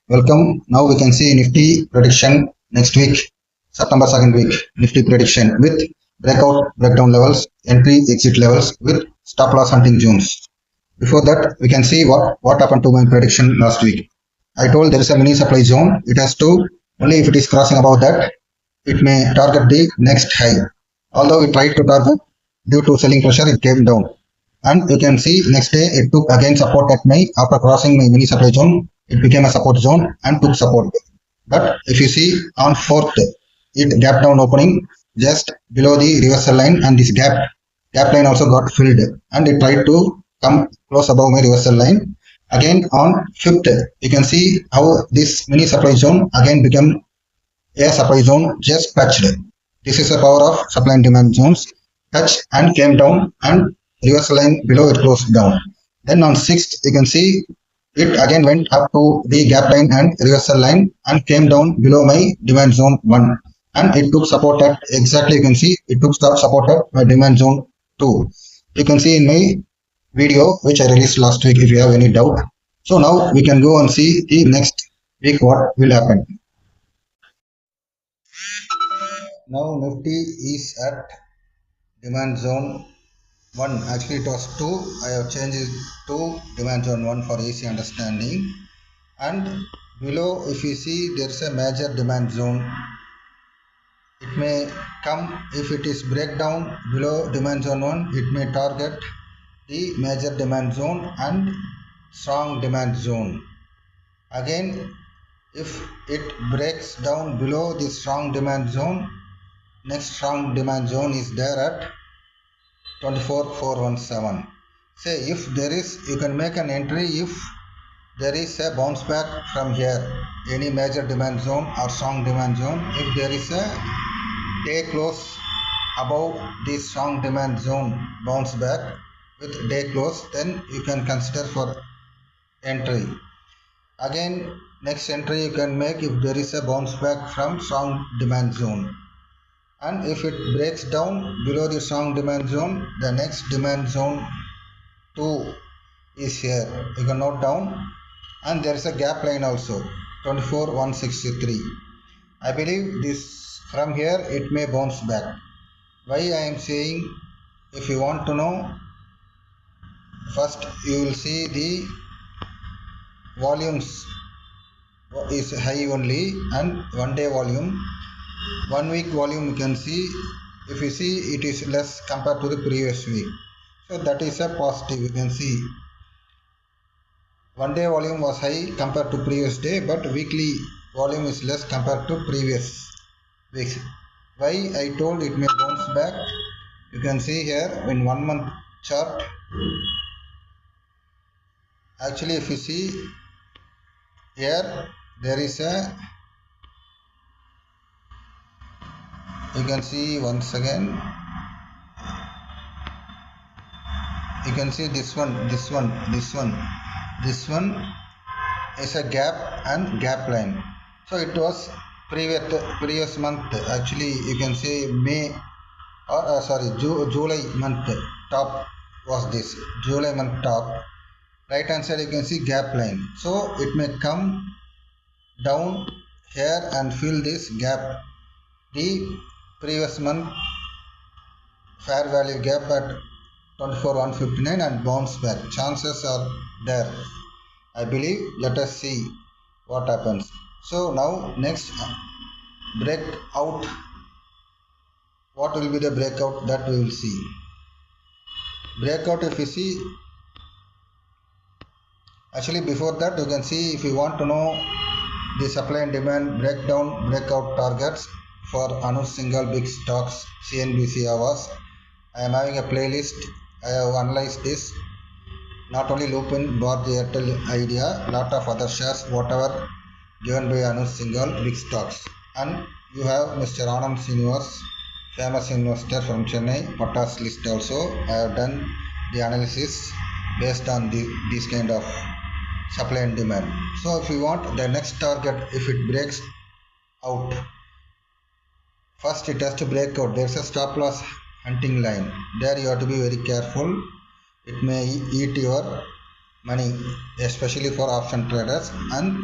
Welcome. Now we can see Nifty prediction next week, September 2nd week. Nifty prediction with breakout, breakdown levels, entry, exit levels with stop loss hunting zones. Before that, we can see what happened to my prediction last week. I told there is a mini supply zone. It has to, only if it is crossing above that, it may target the next high. Although it tried to target, due to selling pressure, it came down. And you can see next day it took again support at my, after crossing my mini supply zone, it became a support zone and took support. But if you see on 4th, it gap down opening just below the reversal line, and this gap line also got filled, and it tried to come close above my reversal line. Again on 5th, you can see how this mini supply zone again became a supply zone just touched. This is the power of supply and demand zones. Touched and came down, and reversal line below it closed down. Then on 6th, you can see it again went up to the gap line and reversal line and came down below my demand zone 1. And it took support at, exactly you can see it took support at my demand zone 2. You can see in my video which I released last week if you have any doubt. So now we can go and see the next week what will happen. Now Nifty is at demand zone 1. Actually it was 2. I have changed it to demand zone 1 for easy understanding. And below, if you see, there is a major demand zone. It may come, if it is breakdown below demand zone 1, it may target the major demand zone and strong demand zone. Again, if it breaks down below the strong demand zone, next strong demand zone is there at 24417. Say if there is, you can make an entry if there is a bounce back from here, any major demand zone or strong demand zone. If there is a day close above the strong demand zone bounce back with day close, then you can consider for entry. Again, next entry you can make if there is a bounce back from strong demand zone. And if it breaks down below the strong demand zone, the next demand zone 2 is here. You can note down. And there is a gap line also, 24163. I believe this from here it may bounce back. Why I am saying, if you want to know, first you will see the volumes is high only, and 1 day volume, 1 week volume you can see, if you see it is less compared to the previous week. So that is a positive. You can see 1 day volume was high compared to previous day, but weekly volume is less compared to previous weeks. Why I told it may bounce back? You can see here in 1 month chart. Actually, if you see here, there is a, you can see once again, you can see this one is a gap and gap line. So it was previous month, actually you can say May or July month top was this, July month top. Right hand side you can see gap line. So it may come down here and fill this gap, the previous month fair value gap at 24159 and bounce back. Chances are there, I believe. Let us see what happens. So now next breakout, what will be the breakout, that we will see. Breakout, if you see, actually before that you can see, if you want to know the supply and demand breakdown breakout targets for Anuj Singhal big stocks CNBC hours, I am having a playlist. I have analyzed this, not only Lupin, Bharti Airtel, Idea, lot of other shares, whatever given by Anuj Singhal big stocks. And you have Mr. Anand Srinivas, famous investor from Chennai, Patas list also. I have done the analysis based on this kind of supply and demand. So if you want the next target, if it breaks out, first it has to break out. There's a stop loss hunting line. There you have to be very careful. It may eat your money, especially for option traders, and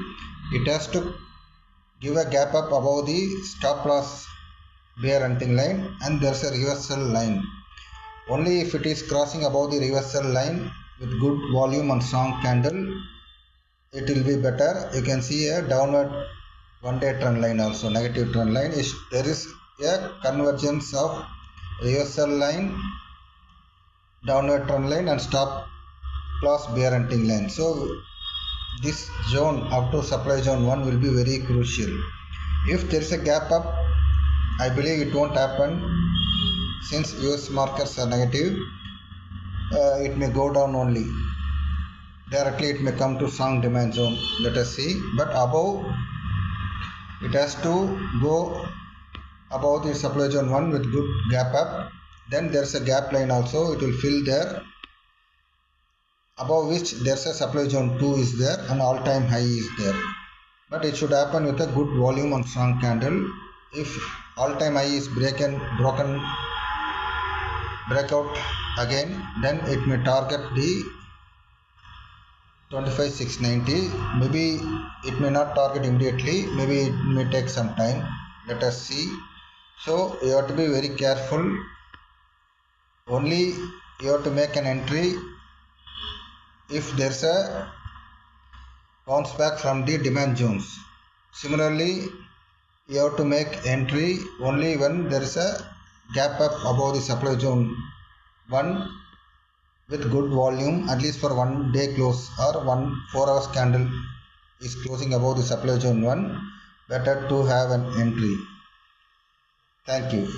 it has to give a gap up above the stop loss bear hunting line, and there's a reversal line. Only if it is crossing above the reversal line with good volume and strong candle, it will be better. You can see a downward one-day trend line, also negative trend line. There is a convergence of reversal line, downward trend line, and stop loss bear hunting line. So this zone up to supply zone 1 will be very crucial. If there is a gap up, I believe it won't happen since US markets are negative. It may go down only. Directly it may come to strong demand zone. Let us see. But above, it has to go above the supply zone 1 with good gap up. Then there's a gap line also. It will fill there, above which there's a supply zone 2 is there and all-time high is there. But it should happen with a good volume and strong candle. If all-time high is broken breakout again, then it may target the 25,690. Maybe it may not target immediately, maybe it may take some time. Let us see. So you have to be very careful. Only you have to make an entry if there's a bounce back from the demand zones. Similarly, you have to make entry only when there is a gap up above the supply zone 1 with good volume, at least for 1 day close or 4 hours candle is closing above the supply zone 1. Better to have an entry. Thank you.